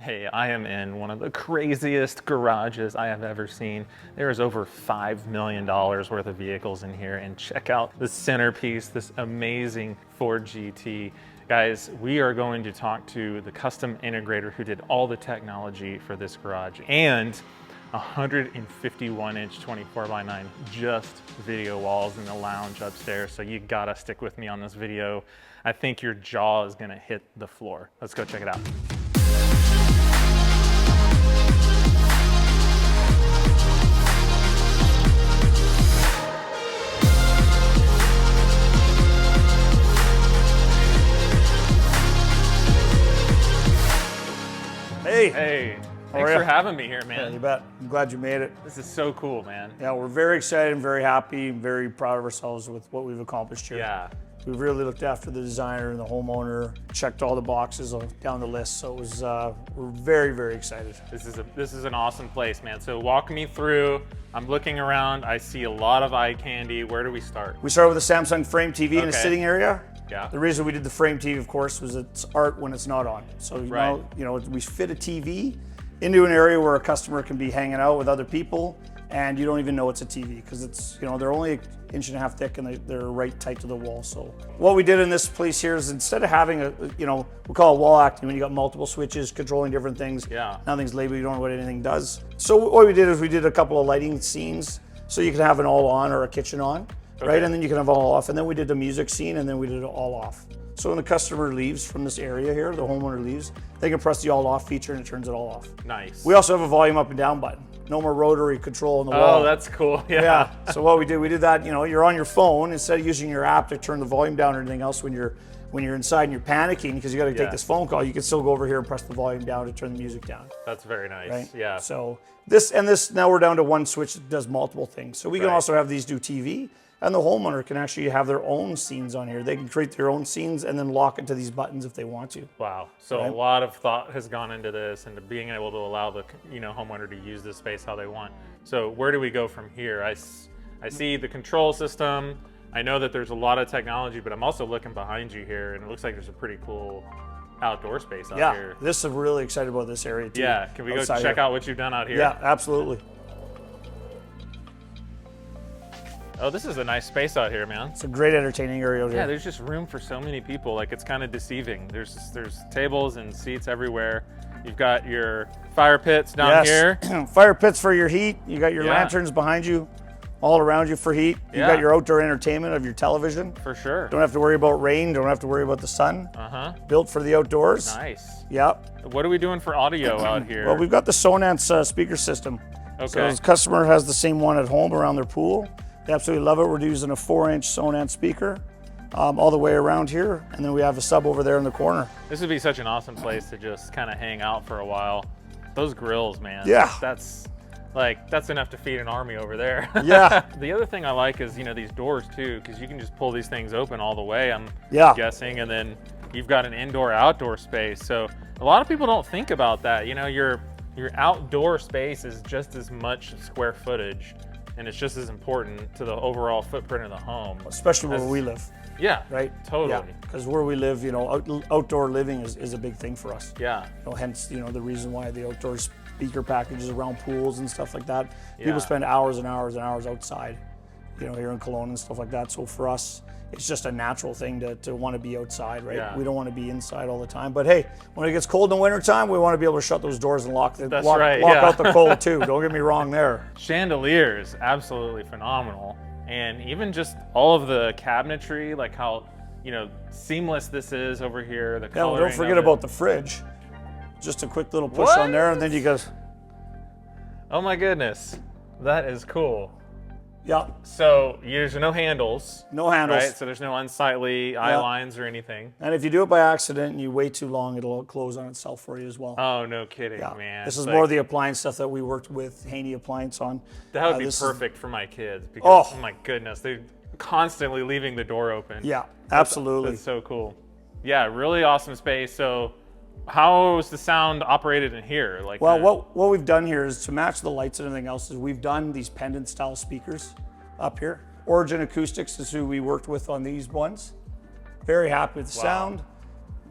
Hey, I am in one of the craziest garages I have ever seen. There is over $5 million worth of vehicles in here, and check out the centerpiece, this amazing Ford GT. Guys, we are going to talk to the custom integrator who did all the technology for this garage and 151-inch 24x9 just video walls in the lounge upstairs. So you gotta stick with me on this video. I think your jaw is gonna hit the floor. Let's go check it out. Hey, thanks for having me here, man. Yeah, you bet. I'm glad you made it. This is so cool, man. Yeah, we're very excited and very happy and very proud of ourselves with what we've accomplished here. Yeah. We've really looked after the designer and the homeowner, checked all the boxes down the list. So it was, we're very, very excited. This is an awesome place, man. So walk me through. I'm looking around. I see a lot of eye candy. Where do we start? We started with a Samsung frame TV in a sitting area. Yeah. The reason we did the frame TV, of course, was it's art when it's not on. So we fit a TV into an area where a customer can be hanging out with other people, and you don't even know it's a TV because it's they're only an inch and a half thick and they're right tight to the wall. So what we did in this place here is instead of having we call it wall acting when you got multiple switches controlling different things. Yeah. Nothing's labeled. You don't know what anything does. So what we did is we did a couple of lighting scenes, so you can have an all on or a kitchen on. Okay. Right, and then you can have all off, and then we did the music scene, and then we did it all off. So when the customer leaves from this area here, the homeowner leaves, they can press the all off feature and it turns it all off. Nice. We also have a volume up and down button. No more rotary control on the wall. Oh, that's cool. Yeah. Yeah. So what we did that, you're on your phone, instead of using your app to turn the volume down or anything else when you're inside and you're panicking because you got to take this phone call, you can still go over here and press the volume down to turn the music down. That's very nice. Right? Yeah. So this now we're down to one switch that does multiple things. So we can also have these do TV. And the homeowner can actually have their own scenes on here. They can create their own scenes and then lock it to these buttons if they want to. Wow. So a lot of thought has gone into this and to being able to allow the homeowner to use this space how they want. So where do we go from here? I see the control system. I know that there's a lot of technology, but I'm also looking behind you here and it looks like there's a pretty cool outdoor space out here. Yeah, I'm really excited about this area too. Yeah, can we go check out what you've done out here? Yeah, absolutely. Oh, this is a nice space out here, man. It's a great entertaining area out here. Yeah, there's just room for so many people. Like, it's kind of deceiving. There's tables and seats everywhere. You've got your fire pits down here. Fire pits for your heat. You got your lanterns behind you, all around you for heat. You got your outdoor entertainment of your television. For sure. Don't have to worry about rain. Don't have to worry about the sun. Built for the outdoors. Nice. Yep. What are we doing for audio out here? Well, we've got the Sonance speaker system. Okay. So the customer has the same one at home around their pool. They absolutely love it. We're using a 4-inch Sonance speaker all the way around here, and then we have a sub over there in the corner. This would be such an awesome place to just kind of hang out for a while. Those grills, man. Yeah. That's enough to feed an army over there. Yeah. The other thing I like is, these doors too, because you can just pull these things open all the way, I'm guessing, and then you've got an indoor-outdoor space. So a lot of people don't think about that. Your outdoor space is just as much square footage, and it's just as important to the overall footprint of the home. Especially where we live. Yeah, right? Totally. Yeah, because where we live, outdoor living is a big thing for us. Yeah. Hence, the reason why the outdoor speaker packages around pools and stuff like that. People spend hours and hours and hours outside, here in Cologne and stuff like that. So for us, it's just a natural thing to want to be outside, right? Yeah. We don't want to be inside all the time. But hey, when it gets cold in the wintertime, we want to be able to shut those doors and lock out the cold too. Don't get me wrong there. Chandeliers, absolutely phenomenal. And even just all of the cabinetry, like how, seamless this is over here. The coloring. Well, don't forget about the fridge. Just a quick little push on there and then you go. Oh my goodness, that is cool. Yeah. So there's no handles. No handles. Right? So there's no unsightly eye lines or anything. And if you do it by accident and you wait too long, it'll close on itself for you as well. Oh, no kidding, man. This is more the appliance stuff that we worked with Haney Appliance on. That would be perfect for my kids because, oh my goodness, they're constantly leaving the door open. Yeah, absolutely. That's so cool. Yeah, really awesome space. So how is the sound operated in here? What we've done here is to match the lights and everything else is we've done these pendant style speakers up here. Origin Acoustics is who we worked with on these ones. Very happy with the sound.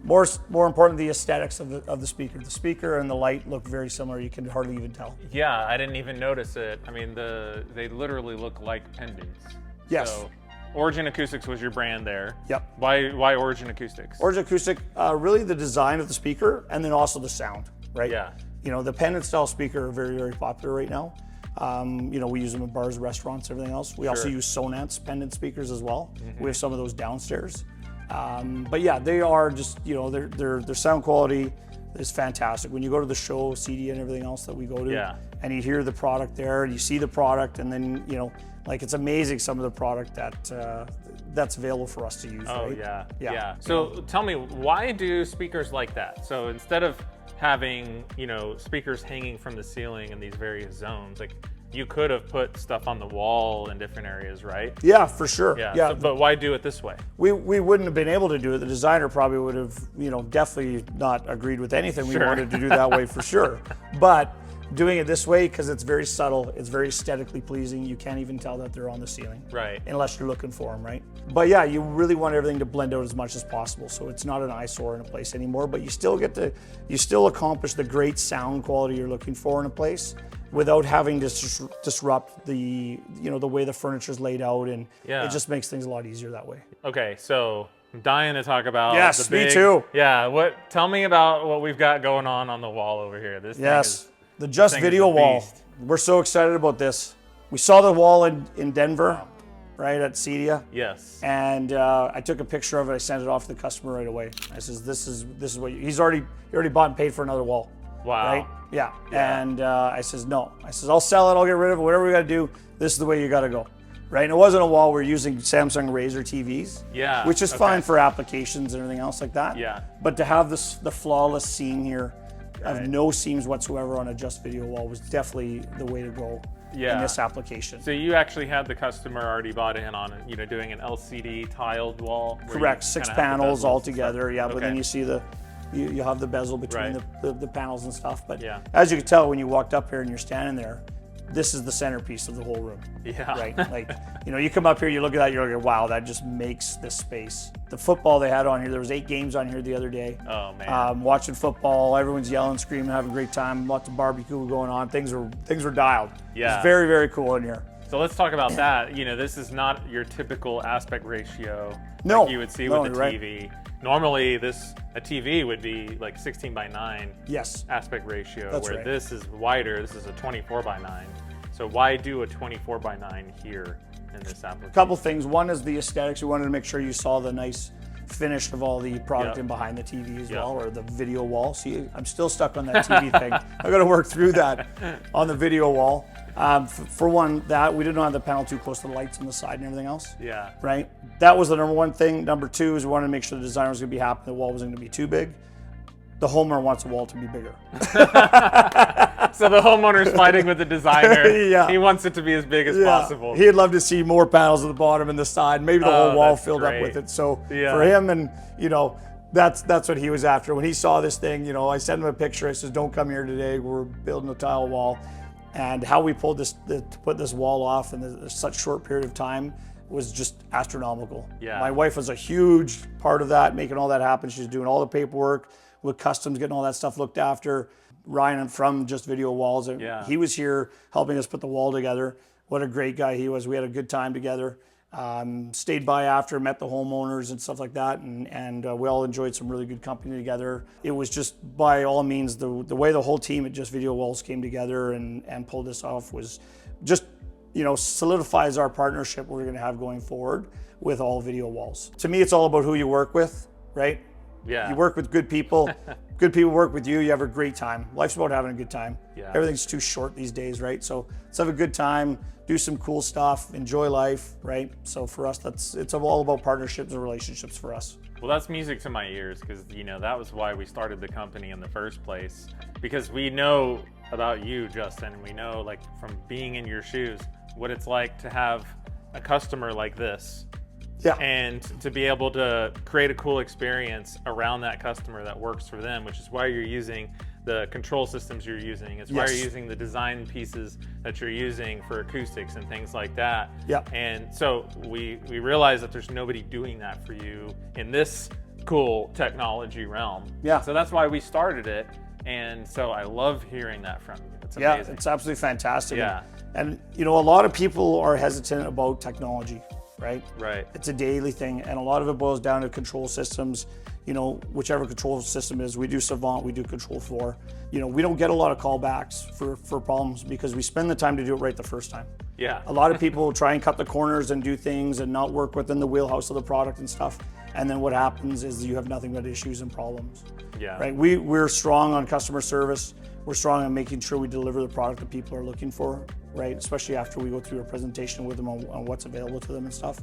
More important, the aesthetics of the speaker. The speaker and the light look very similar. You can hardly even tell. Yeah, I didn't even notice it. I mean, they literally look like pendants. Yes. So, Origin Acoustics was your brand there. Yep. Why Origin Acoustics? Origin Acoustic, really the design of the speaker and then also the sound, right? Yeah. You know, the pendant style speaker are very, very popular right now. You know, we use them in bars, restaurants, everything else. We also use Sonance pendant speakers as well. We have some of those downstairs. But yeah, they are just, you know, their sound quality is fantastic. When you go to the show, CD and everything else that we go to, and you hear the product there, and you see the product, and then, you know, like it's amazing some of the product that's available for us to use. Oh, right? yeah. So tell me, why do speakers like that? So instead of having, you know, speakers hanging from the ceiling in these various zones, like you could have put stuff on the wall in different areas, right? Yeah, for sure. Yeah. Yeah. So, but why do it this way? We wouldn't have been able to do it. The designer probably would have, you know, definitely not agreed with anything we wanted to do that way for sure. But doing it this way, because it's very subtle, it's very aesthetically pleasing. You can't even tell that they're on the ceiling, right? Unless you're looking for them, right? But yeah, you really want everything to blend out as much as possible, so it's not an eyesore in a place anymore. But you still accomplish the great sound quality you're looking for in a place without having to disrupt the, you know, the way the furniture's laid out, and it just makes things a lot easier that way. Okay, so I'm dying to talk about. Yes, the big, me too. Yeah, tell me about what we've got going on the wall over here. This thing is, the Just Video wall. We're so excited about this. We saw the wall in Denver, right at CEDIA. Yes. And I took a picture of it. I sent it off to the customer right away. I says, "This is what he already bought and paid for another wall." Wow. Right? Yeah. And I says, "No." I says, "I'll sell it. I'll get rid of it. Whatever we got to do. This is the way you got to go." Right? And it wasn't a wall. We're using Samsung Razr TVs. Yeah. Which is fine for applications and everything else like that. Yeah. But to have the flawless seam here, of no seams whatsoever on a Just Video wall, was definitely the way to go in this application. So you actually had the customer already bought in on, you know, doing an LCD tiled wall. Correct, 6 panels all together. Yeah, but then Okay. you see you have the bezel between the panels and stuff. But Yeah. as you can tell when you walked up here and you're standing there, this is the centerpiece of the whole room. Yeah. Right. Like, you know, you come up here, you look at that, you're like, wow, that just makes this space. The football they had on here, there was 8 games on here the other day. Oh man. Watching football, everyone's yelling, screaming, having a great time. Lots of barbecue going on. Things were dialed. Yeah. It's very, very cool in here. So let's talk about that. You know, this is not your typical aspect ratio No. like you would see with a TV. Normally, a TV would be like 16:9 aspect ratio, That's where right. this is wider. This is a 24:9. So why do a 24:9 here in this application? Couple things. One is the aesthetics. We wanted to make sure you saw the nice finish of all the product in behind the TV as well, or the video wall. See, I'm still stuck on that TV thing. I got to work through that on the video wall. For one, that we didn't have the panel too close to the lights on the side and everything else. Yeah. Right. That was the number one thing. Number two is we wanted to make sure the designer was going to be happy. The wall wasn't going to be too big. The homeowner wants the wall to be bigger. So the homeowner's fighting with the designer. Yeah. He wants it to be as big as possible. He'd love to see more panels at the bottom and the side, maybe the whole wall filled up with it. So for him, and you know, that's what he was after. When he saw this thing, you know, I sent him a picture. I says, "Don't come here today. We're building a tile wall." And how we pulled to put this wall off in such short period of time was just astronomical. Yeah. My wife was a huge part of that, making all that happen. She's doing all the paperwork with customs, getting all that stuff looked after. Ryan from Just Video Walls, he was here helping us put the wall together. What a great guy he was. We had a good time together. Stayed by after, met the homeowners and stuff like that, and we all enjoyed some really good company together. It was just, by all means, the way the whole team at Just Video Walls came together and pulled this off was just, you know, solidifies our partnership we're going to have going forward with all video walls. To me, it's all about who you work with, right? Yeah. You work with good people. Good people work with you. You have a great time. Life's about having a good time. Yeah. Everything's too short these days, right? So let's have a good time, do some cool stuff, enjoy life, right? So for us, it's all about partnerships and relationships for us. Well, that's music to my ears, because, you know, that was why we started the company in the first place. Because we know about you, Justin. We know, like, from being in your shoes, what it's like to have a customer like this. Yeah. And to be able to create a cool experience around that customer that works for them, which is why you're using the control systems you're using. It's why you're using the design pieces that you're using for acoustics and things like that. Yeah. And so we realize that there's nobody doing that for you in this cool technology realm. Yeah. So that's why we started it. And so I love hearing that from you. It's amazing. Yeah, it's absolutely fantastic. Yeah. And you know, a lot of people are hesitant about technology, right? Right. It's a daily thing, and a lot of it boils down to control systems. You know, whichever control system is, we do Savant, we do Control 4. You know, we don't get a lot of callbacks for problems because we spend the time to do it right the first time. Yeah. A lot of people try and cut the corners and do things and not work within the wheelhouse of the product and stuff. And then what happens is you have nothing but issues and problems. Yeah. Right. We're strong on customer service. We're strong on making sure we deliver the product that people are looking for, right? Especially after we go through a presentation with them on what's available to them and stuff.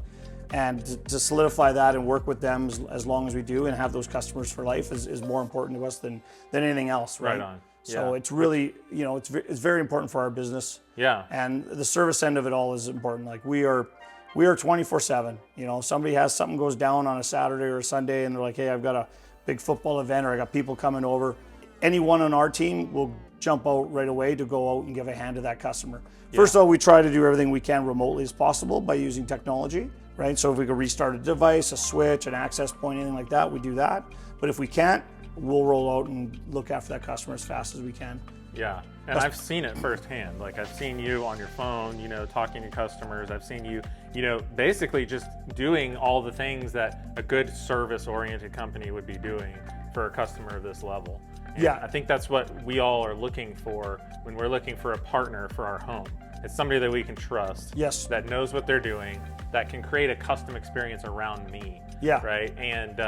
And to solidify that and work with them as long as we do and have those customers for life is more important to us than anything else, right? Right on. So Yeah. it's really, you know, it's very important for our business. Yeah. And the service end of it all is important. Like we are 24/7. You know, somebody has something goes down on a Saturday or a Sunday and they're like, hey, I've got a big football event or I got people coming over. Anyone on our team will jump out right away to go out and give a hand to that customer. First of all, we try to do everything we can remotely as possible by using technology, right? So if we could restart a device, a switch, an access point, anything like that, we do that. But if we can't, we'll roll out and look after that customer as fast as we can. Yeah, and I've seen it firsthand. Like I've seen you on your phone, you know, talking to customers. I've seen you, you know, basically just doing all the things that a good service-oriented company would be doing for a customer of this level. And Yeah. I think that's what we all are looking for when we're looking for a partner for our home. It's somebody that we can trust. Yes. That knows what they're doing, that can create a custom experience around me. Yeah. Right. And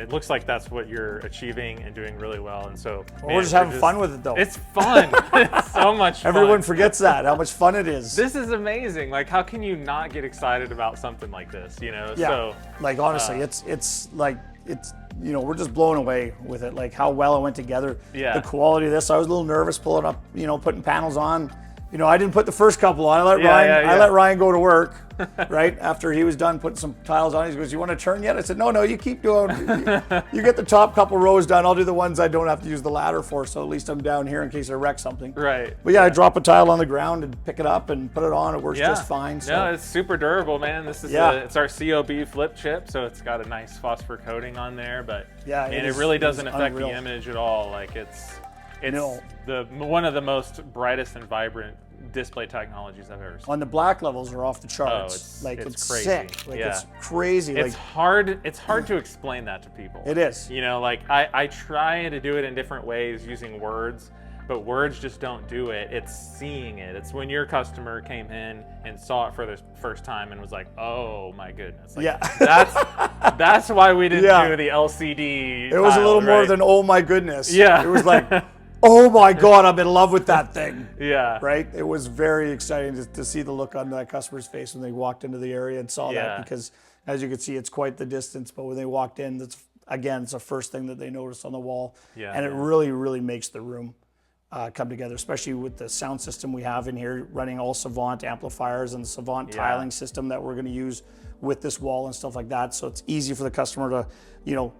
it looks like that's what you're achieving and doing really well. And so We're just having fun with it though. It's fun. It's so much fun. Everyone forgets that, how much fun it is. This is amazing. Like, how can you not get excited about something like this? You know? Yeah. So like honestly, it's like you know, we're just blown away with it. Like how well it went together. Yeah. The quality of this. I was a little nervous pulling up, you know, putting panels on. You know, I didn't put the first couple on. I let Ryan go to work, right? After he was done putting some tiles on, he goes, "You want to turn yet?" I said, "No, you keep doing. You get the top couple rows done. I'll do the ones I don't have to use the ladder for. So at least I'm down here in case I wreck something." Right. But yeah, I drop a tile on the ground and pick it up and put it on. It works just fine. So. No, it's super durable, man. This is it's our COB flip chip, so it's got a nice phosphor coating on there, but yeah, it really doesn't affect unreal. the image at all. Like it's No. one of the most brightest and vibrant display technologies I've ever seen. On the black levels are off the charts. Oh, it's crazy. sick. Like Yeah. it's crazy. It's hard to explain that to people. It is. You know, like I try to do it in different ways using words, but words just don't do it. It's seeing it. It's when your customer came in and saw it for the first time and was like, "Oh my goodness!" Like, Yeah. that's why we didn't Yeah. do the LCD. It was a little more right? than "oh my goodness." Yeah. It was like, "Oh my God, I'm in love with that thing." Yeah. Right. It was very exciting to see the look on that customer's face when they walked into the area and saw Yeah. that, because as you can see, it's quite the distance. But when they walked in, it's the first thing that they noticed on the wall. Yeah, And it yeah. really makes the room come together, especially with the sound system we have in here, running all Savant amplifiers and the Savant tiling system that we're going to use with this wall and stuff like that. So it's easy for the customer to, you know,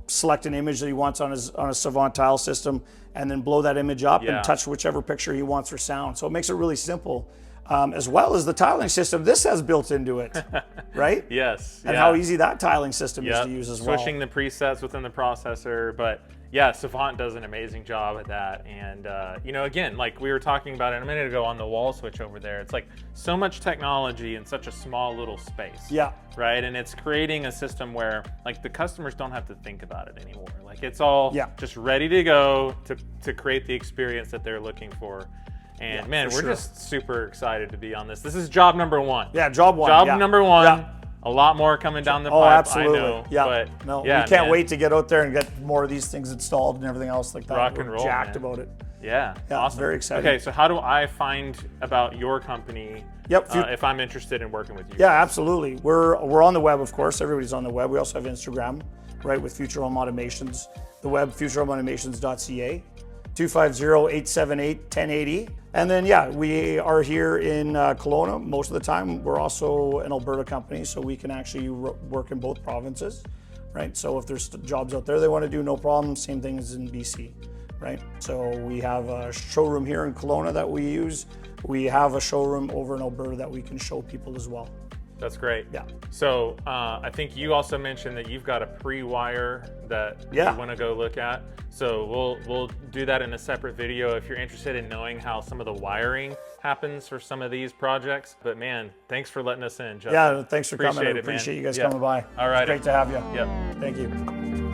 select an image that he wants on a Savant tile system and then blow that image up and touch whichever picture he wants for sound. So it makes it really simple. As well as the tiling system this has built into it, right? Yes. And how easy that tiling system is to use as well. Switching the presets within the processor, but yeah, Savant does an amazing job at that. And you know, again, like we were talking about it a minute ago on the wall switch over there, it's like so much technology in such a small little space. Yeah. Right, and it's creating a system where like the customers don't have to think about it anymore. Like it's all just ready to go to create the experience that they're looking for. And man, we're just super excited to be on this. This is job number one. Yeah, job one. Job number one. Yeah. A lot more coming down the pipe. Oh, absolutely. I know, yeah. But no, yeah, we can't man. wait to get out there and get more of these things installed and everything else like that. Rock We're and roll, jacked man. about it. Yeah. Yeah, Awesome. very exciting. Okay, so how do I find about your company? Yep. If I'm interested in working with you. Yeah, absolutely. We're on the web, of course. Everybody's on the web. We also have Instagram, right, with Future Home Automations. The web, futurehomeautomations.ca, 250-878-1080. And then, yeah, we are here in Kelowna most of the time. We're also an Alberta company, so we can actually work in both provinces, right? So if there's jobs out there they want to do, no problem. Same thing as in BC, right? So we have a showroom here in Kelowna that we use. We have a showroom over in Alberta that we can show people as well. That's great. Yeah. So I think you also mentioned that you've got a pre-wire that you want to go look at. So we'll do that in a separate video if you're interested in knowing how some of the wiring happens for some of these projects. But man, thanks for letting us in, Justin. Yeah, thanks for coming. I Appreciate it, appreciate man. you guys coming by. All right. It's great to have you. Yep. Thank you.